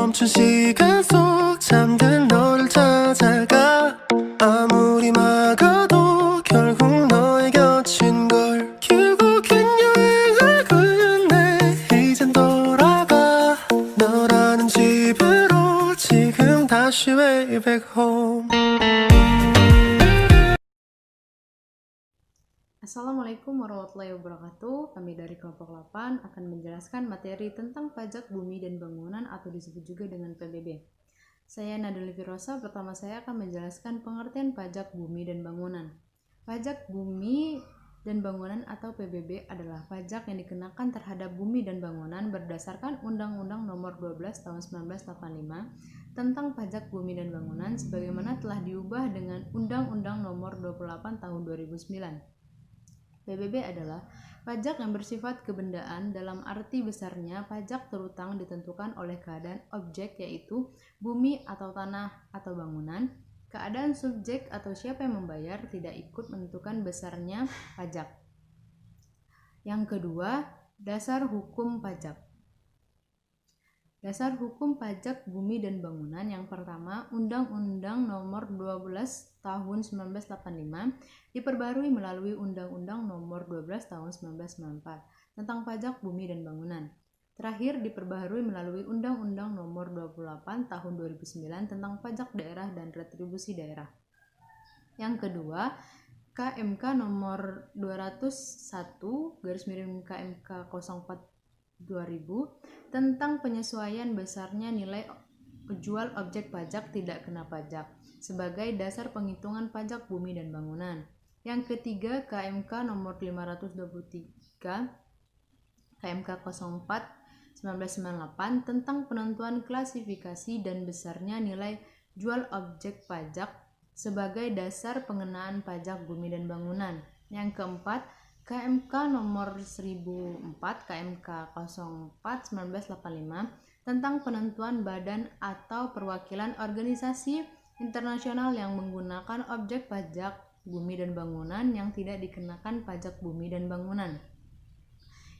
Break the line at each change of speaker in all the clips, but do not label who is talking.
멈춘 시간 속 잠든 너를 찾아가 아무리 막아도 결국 너의 곁인 걸 결국엔 여행을 끝내 이젠 돌아가 너라는 집으로 지금 다시 way back home.
Assalamualaikum warahmatullahi wabarakatuh. Kami dari kelompok 8 akan menjelaskan materi tentang pajak bumi dan bangunan atau disebut juga dengan PBB. Saya Naduli Firosa, pertama saya akan menjelaskan pengertian pajak bumi dan bangunan. Pajak bumi dan bangunan atau PBB adalah pajak yang dikenakan terhadap bumi dan bangunan berdasarkan Undang-Undang Nomor 12 Tahun 1985 tentang pajak bumi dan bangunan sebagaimana telah diubah dengan Undang-Undang Nomor 28 Tahun 2009. PBB adalah pajak yang bersifat kebendaan dalam arti besarnya pajak terutang ditentukan oleh keadaan objek yaitu bumi atau tanah atau bangunan. Keadaan subjek atau siapa yang membayar tidak ikut menentukan besarnya pajak. Yang kedua, dasar hukum pajak. Dasar hukum pajak bumi dan bangunan yang pertama, Undang-Undang Nomor 12 Tahun 1985 diperbarui melalui Undang-Undang Nomor 12 Tahun 1994 tentang pajak bumi dan bangunan. Terakhir diperbarui melalui Undang-Undang Nomor 28 Tahun 2009 tentang pajak daerah dan retribusi daerah. Yang kedua, KMK Nomor 201 KMK 04 2000 tentang penyesuaian besarnya nilai jual objek pajak tidak kena pajak sebagai dasar penghitungan pajak bumi dan bangunan. Yang ketiga, KMK nomor 523 KMK 04 1998 tentang penentuan klasifikasi dan besarnya nilai jual objek pajak sebagai dasar pengenaan pajak bumi dan bangunan. Yang keempat, KMK nomor 1004 KMK 04 1985 tentang penentuan badan atau perwakilan organisasi internasional yang menggunakan objek pajak bumi dan bangunan yang tidak dikenakan pajak bumi dan bangunan.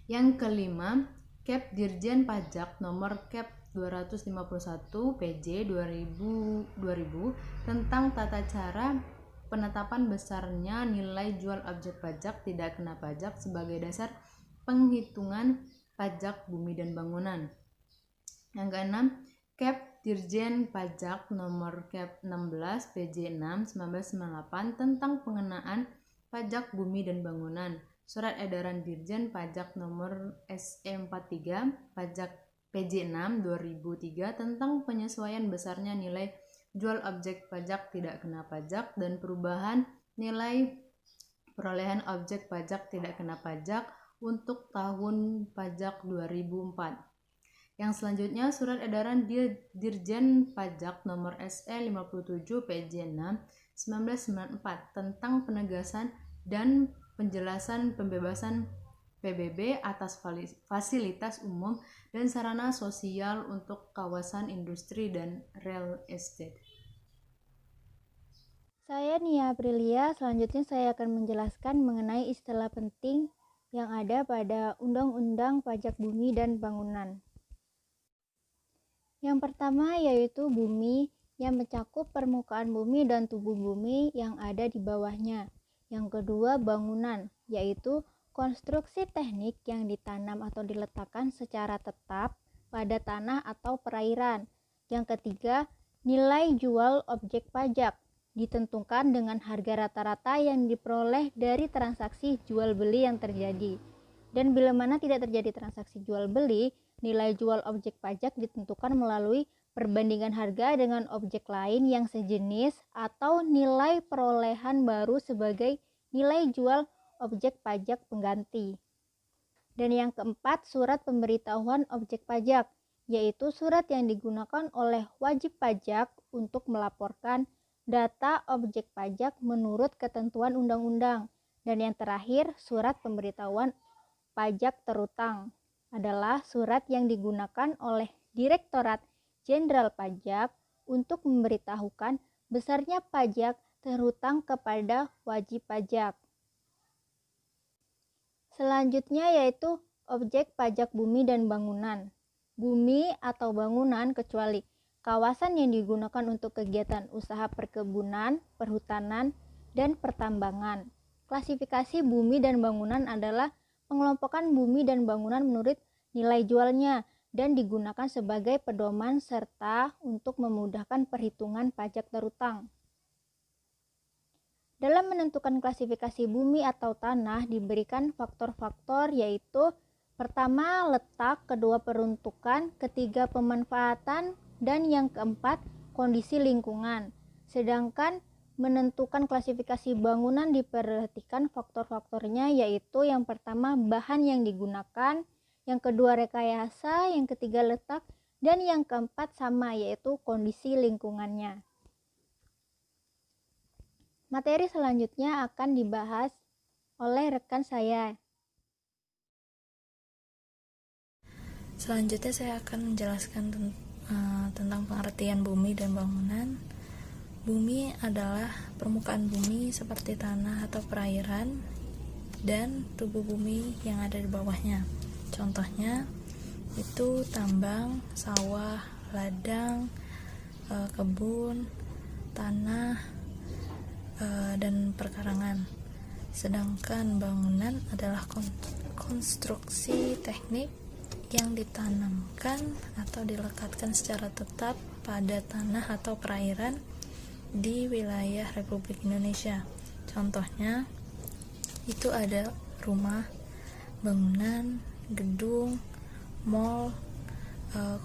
Yang kelima, Kep Dirjen Pajak nomor Kep 251 PJ 2000 tentang tata cara penetapan besarnya nilai jual objek pajak tidak kena pajak sebagai dasar penghitungan pajak bumi dan bangunan. Yang keenam, Kep Dirjen Pajak nomor Kep 16 PJ 6 1998 tentang pengenaan pajak bumi dan bangunan. Surat Edaran Dirjen Pajak nomor SE43 Pajak PJ 6 2003 tentang penyesuaian besarnya nilai jual objek pajak tidak kena pajak dan perubahan nilai perolehan objek pajak tidak kena pajak untuk tahun pajak 2004. Yang selanjutnya, Surat Edaran Dirjen Pajak nomor SE57 PJ 6 1994 tentang penegasan dan penjelasan pembebasan PBB atas fasilitas umum dan sarana sosial untuk kawasan industri dan real estate.
Saya Nia Aprilia, selanjutnya saya akan menjelaskan mengenai istilah penting yang ada pada Undang-Undang Pajak Bumi dan Bangunan. Yang pertama yaitu bumi yang mencakup permukaan bumi dan tubuh bumi yang ada di bawahnya. Yang kedua bangunan, yaitu konstruksi teknik yang ditanam atau diletakkan secara tetap pada tanah atau perairan. Yang ketiga, nilai jual objek pajak ditentukan dengan harga rata-rata yang diperoleh dari transaksi jual beli yang terjadi. Dan bila mana tidak terjadi transaksi jual beli, nilai jual objek pajak ditentukan melalui perbandingan harga dengan objek lain yang sejenis atau nilai perolehan baru sebagai nilai jual objek pajak pengganti. Dan yang keempat, surat pemberitahuan objek pajak, yaitu surat yang digunakan oleh wajib pajak untuk melaporkan data objek pajak menurut ketentuan undang-undang. Dan yang terakhir, surat pemberitahuan pajak terutang adalah surat yang digunakan oleh Direktorat Jenderal Pajak untuk memberitahukan besarnya pajak terhutang kepada wajib pajak. Selanjutnya yaitu objek pajak bumi dan bangunan. bumi atau bangunan kecuali kawasan yang digunakan untuk kegiatan usaha perkebunan, perhutanan, dan pertambangan. Klasifikasi bumi dan bangunan adalah pengelompokan bumi dan bangunan menurut nilai jualnya dan digunakan sebagai pedoman serta untuk memudahkan perhitungan pajak terutang. Dalam menentukan klasifikasi bumi atau tanah diberikan faktor-faktor yaitu pertama letak, kedua peruntukan, ketiga pemanfaatan, dan yang keempat kondisi lingkungan. Sedangkan menentukan klasifikasi bangunan diperhatikan faktor-faktornya yaitu yang pertama bahan yang digunakan, yang kedua rekayasa, yang ketiga letak, dan yang keempat sama yaitu kondisi lingkungannya. Materi selanjutnya akan dibahas oleh rekan saya.
Selanjutnya saya akan menjelaskan tentang pengertian bumi dan bangunan. Bumi adalah permukaan bumi seperti tanah atau perairan dan tubuh bumi yang ada di bawahnya. Contohnya itu tambang, sawah, ladang, kebun, tanah, dan perkarangan. Sedangkan bangunan adalah konstruksi teknik yang ditanamkan atau dilekatkan secara tetap pada tanah atau perairan di wilayah Republik Indonesia. Contohnya itu ada rumah, bangunan, gedung, mall,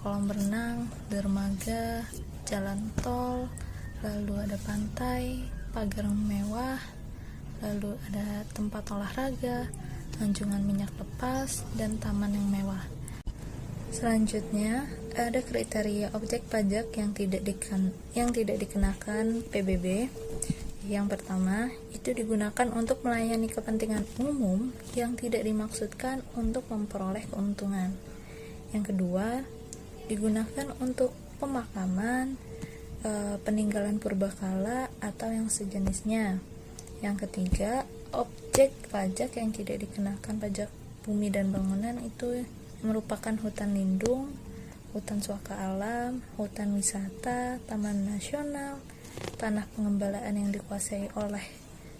kolam renang, dermaga, jalan tol, lalu ada pantai, pagar mewah, lalu ada tempat olahraga, anjungan minyak lepas, dan taman yang mewah. Selanjutnya, ada kriteria objek pajak yang tidak dikenakan PBB. Yang pertama, itu digunakan untuk melayani kepentingan umum yang tidak dimaksudkan untuk memperoleh keuntungan. Yang kedua, digunakan untuk pemakaman, peninggalan purbakala atau yang sejenisnya. Yang ketiga, objek pajak yang tidak dikenakan pajak bumi dan bangunan itu merupakan hutan lindung, hutan suaka alam, hutan wisata, taman nasional, tanah pengembalaan yang dikuasai oleh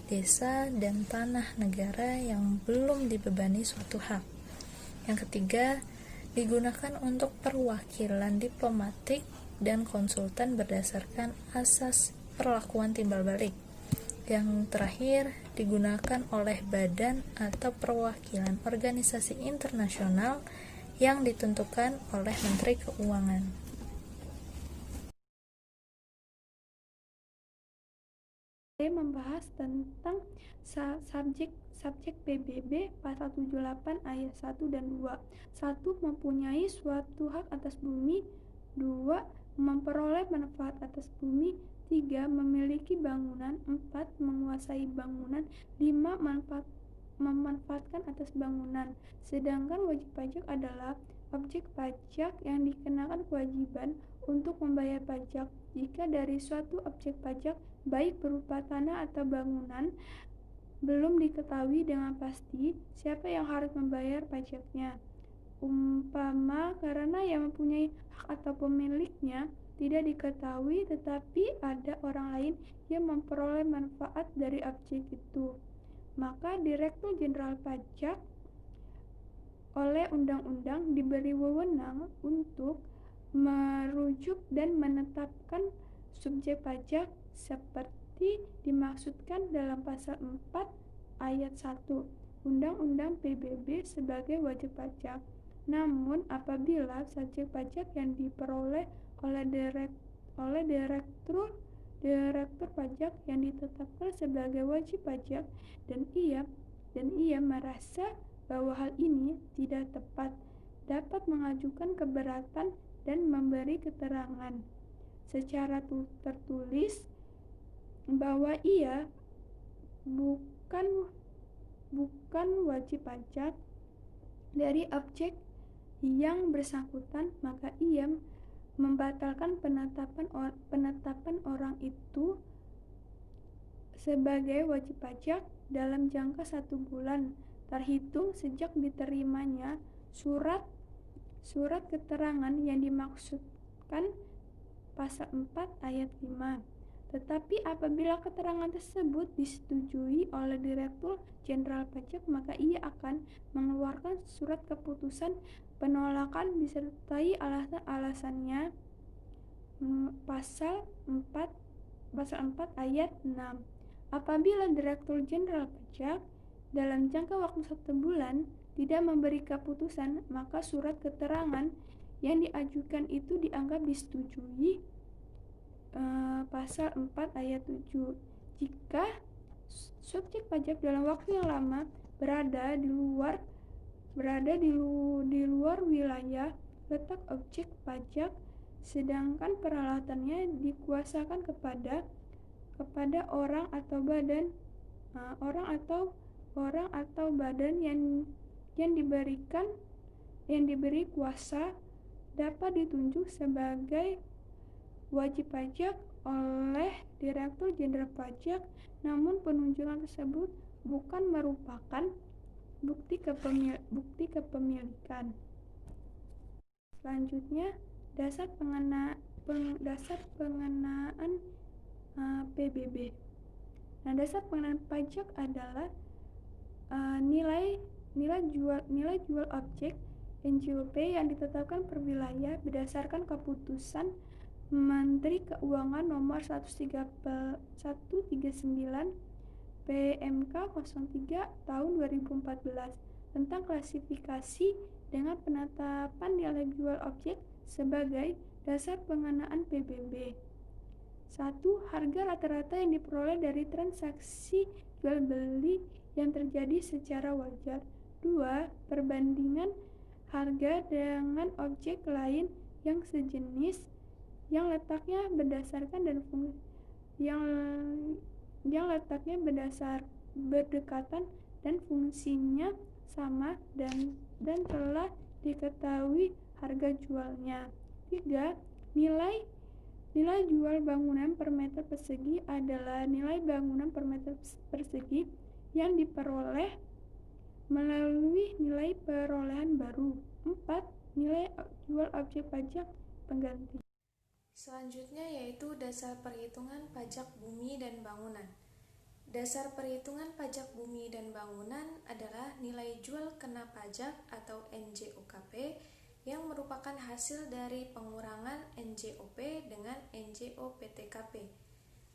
desa, dan tanah negara yang belum dibebani suatu hak. Yang ketiga, digunakan untuk perwakilan diplomatik dan konsultan berdasarkan asas perlakuan timbal balik. Yang terakhir, digunakan oleh badan atau perwakilan organisasi internasional yang ditentukan oleh Menteri Keuangan.
Saya membahas tentang subjek PBB pasal 78 ayat 1 dan 2. 1. Mempunyai suatu hak atas bumi. 2. Memperoleh manfaat atas bumi. 3. Memiliki bangunan. 4. Menguasai bangunan. 5. Memanfaatkan atas bangunan. Sedangkan wajib pajak adalah objek pajak yang dikenakan kewajiban untuk membayar pajak jika dari suatu objek pajak baik berupa tanah atau bangunan belum diketahui dengan pasti siapa yang harus membayar pajaknya. Umpama karena yang mempunyai hak atau pemiliknya tidak diketahui tetapi ada orang lain yang memperoleh manfaat dari objek itu, maka Direktur Jenderal Pajak oleh undang-undang diberi wewenang untuk merujuk dan menetapkan subjek pajak seperti dimaksudkan dalam pasal 4 ayat 1 Undang-Undang PBB sebagai wajib pajak. Namun apabila subjek pajak yang diperoleh oleh direktur pajak yang ditetapkan sebagai wajib pajak dan ia merasa bahwa hal ini tidak tepat, dapat mengajukan keberatan dan memberi keterangan secara tertulis bahwa ia bukan wajib pajak dari objek yang bersangkutan, maka ia membatalkan penetapan orang itu sebagai wajib pajak dalam jangka 1 bulan terhitung sejak diterimanya surat surat keterangan yang dimaksudkan pasal 4 ayat 5. Tetapi apabila keterangan tersebut disetujui oleh Direktur Jenderal Pajak, maka ia akan mengeluarkan surat keputusan penolakan disertai alasan-alasannya. Pasal 4 ayat 6. Apabila Direktur Jenderal Pajak dalam jangka waktu 1 bulan tidak memberi keputusan, maka surat keterangan yang diajukan itu dianggap disetujui. Pasal 4 ayat 7. Jika subjek pajak dalam waktu yang lama berada di luar wilayah letak objek pajak, sedangkan peralatannya dikuasakan kepada orang atau badan yang diberi kuasa, dapat ditunjuk sebagai wajib pajak oleh Direktur Jenderal Pajak, namun penunjukan tersebut bukan merupakan bukti kepemilikan. Selanjutnya, dasar pengenaan PBB. Nah, dasar pengenaan pajak adalah nilai jual objek NJOP yang ditetapkan per wilayah berdasarkan keputusan Menteri Keuangan nomor 139 PMK 03 tahun 2014 tentang klasifikasi dengan penetapan nilai jual objek sebagai dasar pengenaan PBB. 1. Harga rata-rata yang diperoleh dari transaksi jual beli yang terjadi secara wajar. 2. Perbandingan harga dengan objek lain yang sejenis yang letaknya berdekatan dan fungsinya sama dan telah diketahui harga jualnya. 3. Nilai jual bangunan per meter persegi adalah nilai bangunan per meter persegi yang diperoleh melalui nilai perolehan baru. 4. Nilai jual objek pajak pengganti.
Selanjutnya yaitu dasar perhitungan pajak bumi dan bangunan. Dasar perhitungan pajak bumi dan bangunan adalah nilai jual kena pajak atau NJOKP yang merupakan hasil dari pengurangan NJOP dengan NJOPTKP.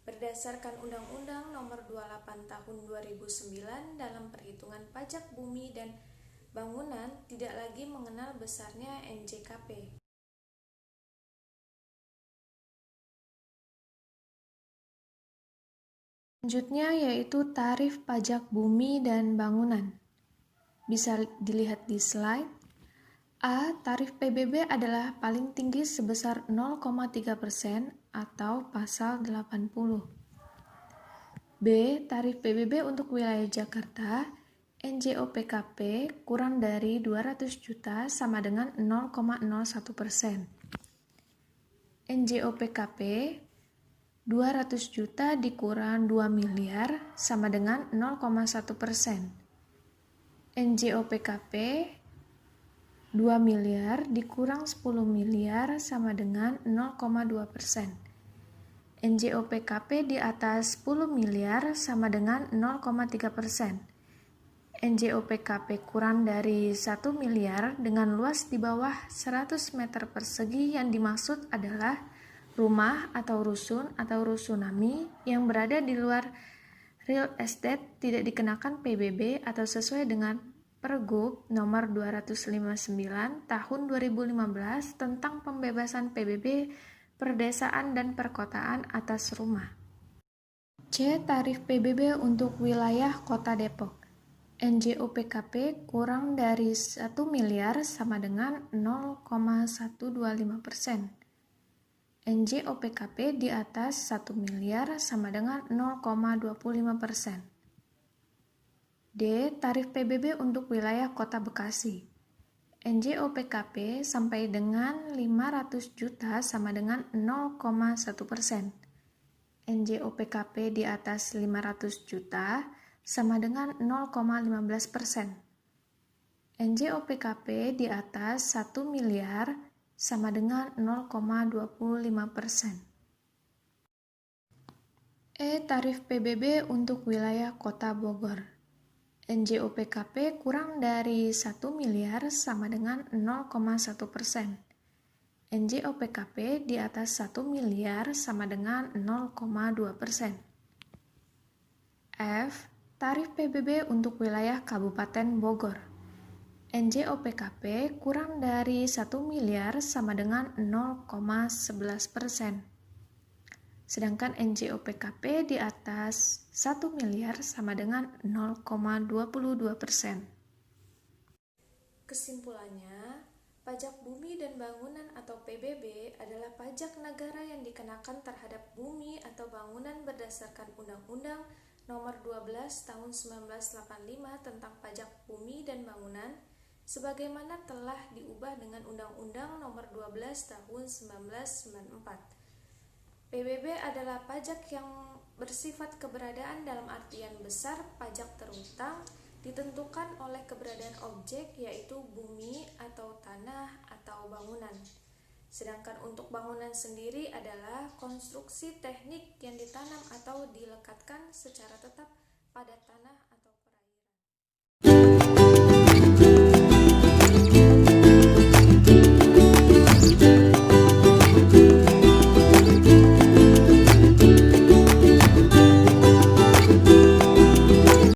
Berdasarkan Undang-Undang Nomor 28 Tahun 2009 dalam perhitungan pajak bumi dan bangunan tidak lagi mengenal besarnya NJKP. Selanjutnya yaitu tarif pajak bumi dan bangunan. Bisa dilihat di slide. A. Tarif PBB adalah paling tinggi sebesar 0,3% atau pasal 80. B. Tarif PBB untuk wilayah Jakarta NJOPKP kurang dari 200 juta sama dengan 0,01%. NJOPKP 200 juta dikurang 2 miliar sama dengan 0,1%. NJOPKP 2 miliar dikurang 10 miliar sama dengan 0,2%. NJOPKP di atas 10 miliar sama dengan 0,3%. NJOPKP kurang dari 1 miliar dengan luas di bawah 100 meter persegi yang dimaksud adalah rumah atau rusunami yang berada di luar real estate tidak dikenakan PBB atau sesuai dengan Pergub nomor 259 tahun 2015 tentang pembebasan PBB perdesaan dan perkotaan atas rumah. C. Tarif PBB untuk wilayah Kota Depok. NJOPKP kurang dari 1 miliar sama dengan 0,125%. NJOPKP di atas 1 miliar sama dengan 0,25%. D. Tarif PBB untuk wilayah Kota Bekasi. NJOPKP sampai dengan 500 juta sama dengan 0,1%. NJOPKP di atas 500 juta sama dengan 0,15%. NJOPKP di atas 1 miliar sama dengan 0,25%. Tarif PBB untuk wilayah Kota Bogor. NJOPKP kurang dari 1 miliar sama dengan 0,1%. NJOPKP di atas 1 miliar sama dengan 0,2%. F. Tarif PBB untuk wilayah Kabupaten Bogor. NJOPKP kurang dari 1 miliar sama dengan 0,11%. Sedangkan NJOPKP di atas 1 miliar sama dengan 0,22%. Kesimpulannya, pajak bumi dan bangunan atau PBB adalah pajak negara yang dikenakan terhadap bumi atau bangunan berdasarkan Undang-Undang Nomor 12 Tahun 1985 tentang Pajak Bumi dan Bangunan, sebagaimana telah diubah dengan Undang-Undang Nomor 12 Tahun 1994. PBB adalah pajak yang bersifat keberadaan dalam artian besar pajak terutang ditentukan oleh keberadaan objek yaitu bumi atau tanah atau bangunan. Sedangkan untuk bangunan sendiri adalah konstruksi teknik yang ditanam atau dilekatkan secara tetap pada tanah